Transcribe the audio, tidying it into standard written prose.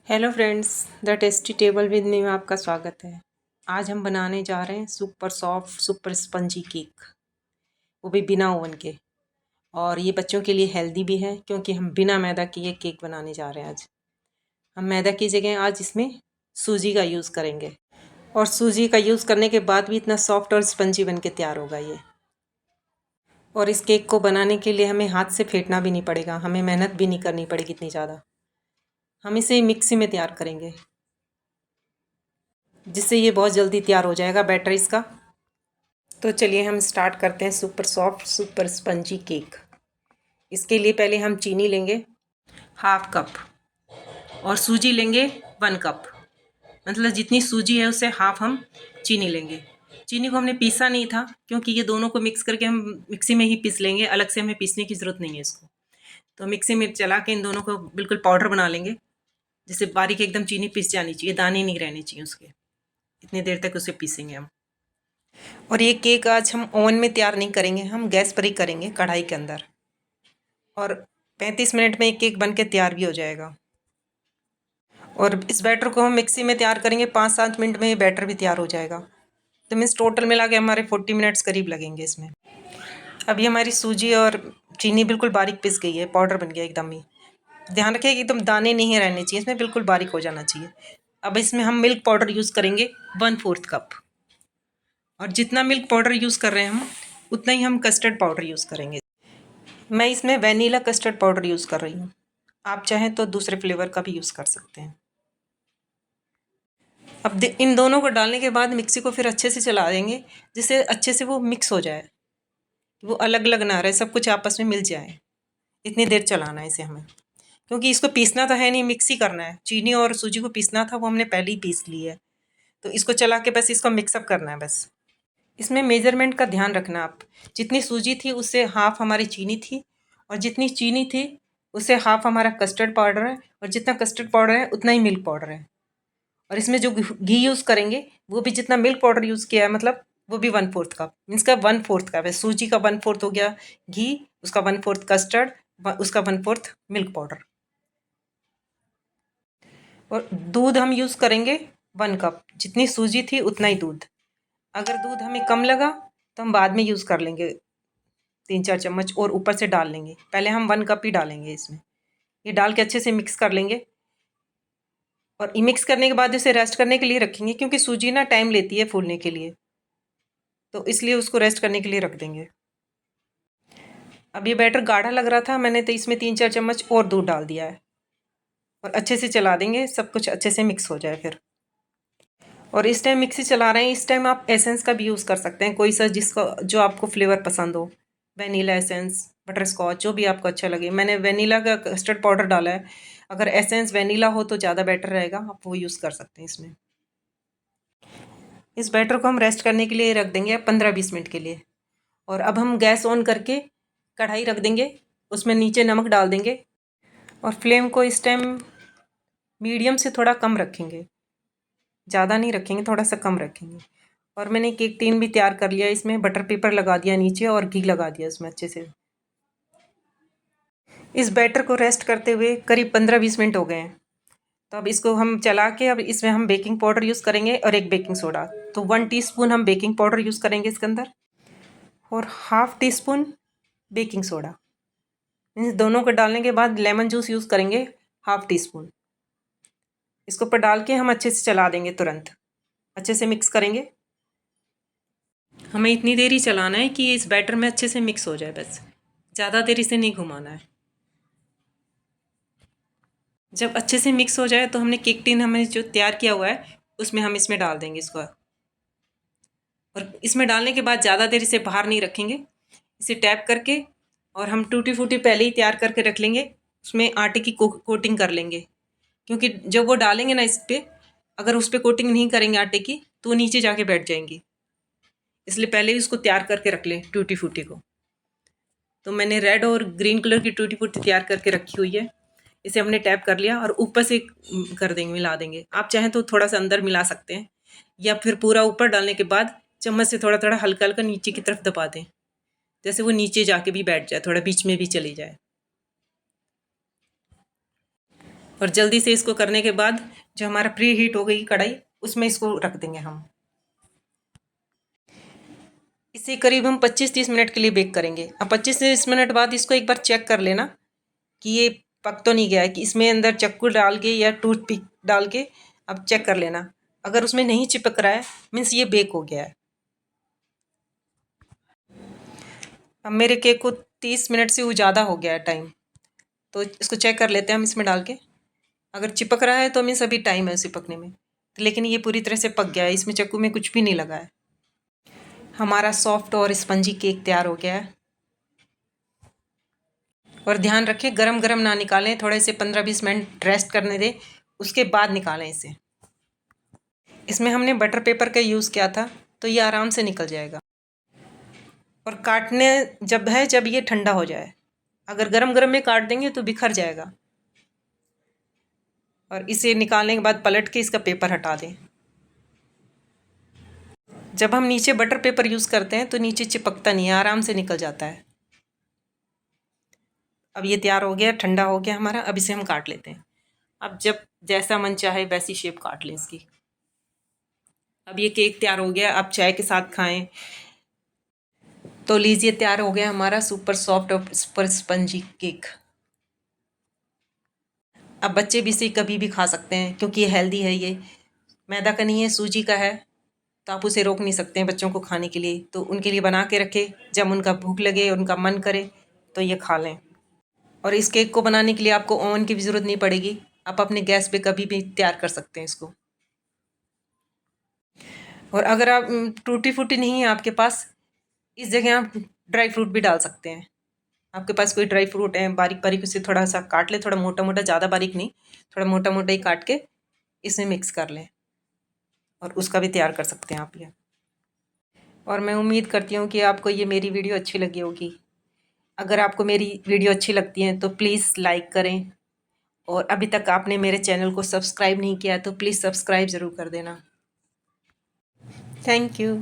Hello friends, the tasty table with me में आपका स्वागत है। आज हम बनाने जा रहे हैं super soft super spongy cake, वो भी बिना ओवन के। और ये बच्चों के लिए हेल्दी भी है क्योंकि हम बिना मैदा के ये केक बनाने जा रहे हैं। आज हम मैदा की जगह आज इसमें सूजी का यूज़ करेंगे और सूजी का यूज़ करने के बाद भी इतना सॉफ्ट और स्पंजी बन के तैयार होगा ये। और इस केक को बनाने के लिए हमें हाथ से फेंटना भी नहीं पड़ेगा, हमें मेहनत भी नहीं करनी पड़ेगी इतनी ज़्यादा। हम इसे मिक्सी में तैयार करेंगे जिससे ये बहुत जल्दी तैयार हो जाएगा बैटर इसका। तो चलिए हम स्टार्ट करते हैं super soft super spongy cake. इसके लिए पहले हम चीनी लेंगे हाफ कप और सूजी लेंगे 1 कप। मतलब जितनी सूजी है उससे हाफ हम चीनी लेंगे। चीनी को हमने पीसा नहीं था क्योंकि ये दोनों को मिक्स करके हम मिक्सी में ही पीस लेंगे, अलग से हमें पीसने की ज़रूरत नहीं है इसको। तो मिक्सी में चला के इन दोनों को बिल्कुल पाउडर बना लेंगे, जिससे बारीक एकदम चीनी पीस जानी चाहिए, दाने नहीं रहने चाहिए उसके। इतनी देर तक उसे पीसेंगे हम। और ये केक आज हम ओवन में तैयार नहीं करेंगे, हम गैस पर ही करेंगे कढ़ाई के अंदर। और 35 मिनट में एक केक बन के तैयार भी हो जाएगा। और इस बैटर को हम मिक्सी में तैयार करेंगे, 5-7 मिनट में ये बैटर भी तैयार हो जाएगा। तो मीन्स टोटल मिला के हमारे 40 मिनट्स करीब लगेंगे इसमें। अभी हमारी सूजी और चीनी बिल्कुल बारीक पिस गई है, पाउडर बन गया एकदम ही। ध्यान रखिए कि एकदम दाने नहीं रहने चाहिए, इसमें बिल्कुल बारीक हो जाना चाहिए। अब इसमें हम मिल्क पाउडर यूज़ करेंगे 1/4 कप। और जितना मिल्क पाउडर यूज़ कर रहे हैं हम, उतना ही हम कस्टर्ड पाउडर यूज़ करेंगे। मैं इसमें वैनिला कस्टर्ड पाउडर यूज़ कर रही हूँ, आप चाहें तो दूसरे फ्लेवर का भी यूज़ कर सकते हैं। अब इन दोनों को डालने के बाद मिक्सी को फिर अच्छे से चला देंगे, जिससे अच्छे से वो मिक्स हो जाए, वो अलग अलग ना रहे, सब कुछ आपस में मिल जाए। इतनी देर चलाना है इसे हमें, क्योंकि इसको पीसना तो है नहीं, मिक्स ही करना है। चीनी और सूजी को पीसना था, वो हमने पहले ही पीस ली है। तो इसको चला के बस इसको मिक्सअप करना है बस। इसमें मेजरमेंट का ध्यान रखना आप। जितनी सूजी थी उससे हाफ हमारी चीनी थी, और जितनी चीनी थी उससे हाफ हमारा कस्टर्ड पाउडर है, और जितना कस्टर्ड पाउडर है उतना ही मिल्क पाउडर है। और इसमें जो घी यूज़ करेंगे वो भी जितना मिल्क पाउडर यूज़ किया है, मतलब वो भी 1/4 कप। मीन्स का 1/4 कप है, सूजी का 1/4 हो गया घी, उसका 1/4 कस्टर्ड, उसका 1/4 मिल्क पाउडर। और दूध हम यूज़ करेंगे 1 कप, जितनी सूजी थी उतना ही दूध। अगर दूध हमें कम लगा तो हम बाद में यूज़ कर लेंगे, 3-4 चम्मच और ऊपर से डाल लेंगे। पहले हम 1 कप ही डालेंगे इसमें। ये डाल के अच्छे से मिक्स कर लेंगे, और मिक्स करने के बाद इसे रेस्ट करने के लिए रखेंगे, क्योंकि सूजी ना टाइम लेती है फूलने के लिए, तो इसलिए उसको रेस्ट करने के लिए रख देंगे। अब ये बैटर गाढ़ा लग रहा था, मैंने तो इसमें 3-4 चम्मच और दूध डाल दिया है, और अच्छे से चला देंगे, सब कुछ अच्छे से मिक्स हो जाए फिर। और इस टाइम मिक्सी चला रहे हैं, इस टाइम आप एसेंस का भी यूज़ कर सकते हैं, कोई सा जिसका जो आपको फ्लेवर पसंद हो। वनीला एसेंस, बटर स्कॉच, जो भी आपको अच्छा लगे। मैंने वनीला का कस्टर्ड पाउडर डाला है, अगर एसेंस वनीला हो तो ज़्यादा बेटर रहेगा, आप वो यूज़ कर सकते हैं इसमें। इस बैटर को हम रेस्ट करने के लिए रख देंगे 15-20 मिनट के लिए। और अब हम गैस ऑन करके कढ़ाई रख देंगे, उसमें नीचे नमक डाल देंगे, और फ्लेम को इस टाइम मीडियम से थोड़ा कम रखेंगे, ज़्यादा नहीं रखेंगे, थोड़ा सा कम रखेंगे। और मैंने केक टीन भी तैयार कर लिया, इसमें बटर पेपर लगा दिया नीचे और घी लगा दिया इसमें अच्छे से। इस बैटर को रेस्ट करते हुए करीब 15-20 मिनट हो गए हैं। तो अब इसको हम चला के, अब इसमें हम बेकिंग पाउडर यूज़ करेंगे और एक बेकिंग सोडा। तो 1 टीस्पून हम बेकिंग पाउडर यूज़ करेंगे इसके अंदर, और half teaspoon baking soda. इन दोनों को डालने के बाद लेमन जूस यूज़ करेंगे हाफ टी स्पून। इसके ऊपर डाल के हम अच्छे से चला देंगे, तुरंत अच्छे से मिक्स करेंगे। हमें इतनी देर ही चलाना है कि इस बैटर में अच्छे से मिक्स हो जाए, बस ज़्यादा देर इसे नहीं घुमाना है। जब अच्छे से मिक्स हो जाए तो हमने केक टिन हमने जो तैयार किया हुआ है उसमें हम इसमें डाल देंगे इसको। और इसमें डालने के बाद ज़्यादा देर इसे बाहर नहीं रखेंगे, इसे टैप करके, और हम टूटी फूटी पहले ही तैयार करके रख लेंगे, उसमें आटे की कोटिंग कर लेंगे। क्योंकि जब वो डालेंगे ना इस पर, अगर उस पर कोटिंग नहीं करेंगे आटे की तो वो नीचे जाके बैठ जाएंगी, इसलिए पहले ही उसको तैयार करके रख लें टूटी फूटी को। तो मैंने रेड और ग्रीन कलर की टूटी फूटी तैयार करके रखी हुई है, इसे हमने टैप कर लिया और ऊपर से कर देंगे, मिला देंगे। आप चाहें तो थोड़ा सा अंदर मिला सकते हैं, या फिर पूरा ऊपर डालने के बाद चम्मच से थोड़ा थोड़ा हल्का हल्का नीचे की तरफ दबा दें, जैसे वो नीचे जाके भी बैठ जाए, थोड़ा बीच में भी चली जाए। और जल्दी से इसको करने के बाद जो हमारा प्री हीट हो गई कढ़ाई, उसमें इसको रख देंगे हम। इसे करीब हम 25-30 मिनट के लिए बेक करेंगे। अब 25-30 मिनट बाद इसको एक बार चेक कर लेना कि ये पक तो नहीं गया है, कि इसमें अंदर चाकू डाल के या टूथपिक डाल के अब चेक कर लेना। अगर उसमें नहीं चिपक रहा है मीन्स ये बेक हो गया है। अब मेरे केक को 30 मिनट से वो ज़्यादा हो गया है टाइम, तो इसको चेक कर लेते हैं हम इसमें डाल के। अगर चिपक रहा है तो मीन्स अभी टाइम है उसे पकने में, लेकिन ये पूरी तरह से पक गया है, इसमें चाकू में कुछ भी नहीं लगा है। हमारा सॉफ्ट और स्पंजी केक तैयार हो गया है। और ध्यान रखें गरम गरम ना निकालें, थोड़े से 15-20 मिनट रेस्ट करने दें, उसके बाद निकालें इसे। इसमें हमने बटर पेपर का यूज़ किया था तो ये आराम से निकल जाएगा। और काटने जब ये ठंडा हो जाए, अगर गरम गरम में काट देंगे तो बिखर जाएगा। और इसे निकालने के बाद पलट के इसका पेपर हटा दें। जब हम नीचे बटर पेपर यूज़ करते हैं तो नीचे चिपकता नहीं है, आराम से निकल जाता है। अब ये तैयार हो गया, ठंडा हो गया हमारा। अब इसे हम काट लेते हैं। अब जब जैसा मन चाहे वैसी शेप काट लें इसकी। अब ये केक तैयार हो गया, अब चाय के साथ खाएं तो लीजिए तैयार हो गया हमारा सुपर सॉफ्ट और सुपर स्पंजी केक। अब बच्चे भी इसे कभी भी खा सकते हैं क्योंकि ये हेल्दी है, ये मैदा का नहीं है, सूजी का है, तो आप उसे रोक नहीं सकते हैं बच्चों को खाने के लिए। तो उनके लिए बना के रखें, जब उनका भूख लगे, उनका मन करे तो ये खा लें। और इस केक को बनाने के लिए आपको ओवन की भी ज़रूरत नहीं पड़ेगी, आप अपने गैस पे कभी भी तैयार कर सकते हैं इसको। और अगर आप टूटी फूटी नहीं है आपके पास, इस जगह आप ड्राई फ्रूट भी डाल सकते हैं। आपके पास कोई ड्राई फ्रूट है, बारीक बारीक उसे थोड़ा सा काट लें, थोड़ा मोटा मोटा, ज़्यादा बारीक नहीं, थोड़ा मोटा मोटा ही काट के इसमें मिक्स कर लें और उसका भी तैयार कर सकते हैं आप ये। और मैं उम्मीद करती हूँ कि आपको ये मेरी वीडियो अच्छी लगी होगी। अगर आपको मेरी वीडियो अच्छी लगती है तो प्लीज़ लाइक करें, और अभी तक आपने मेरे चैनल को सब्सक्राइब नहीं किया है तो प्लीज़ सब्सक्राइब ज़रूर कर देना। Thank you.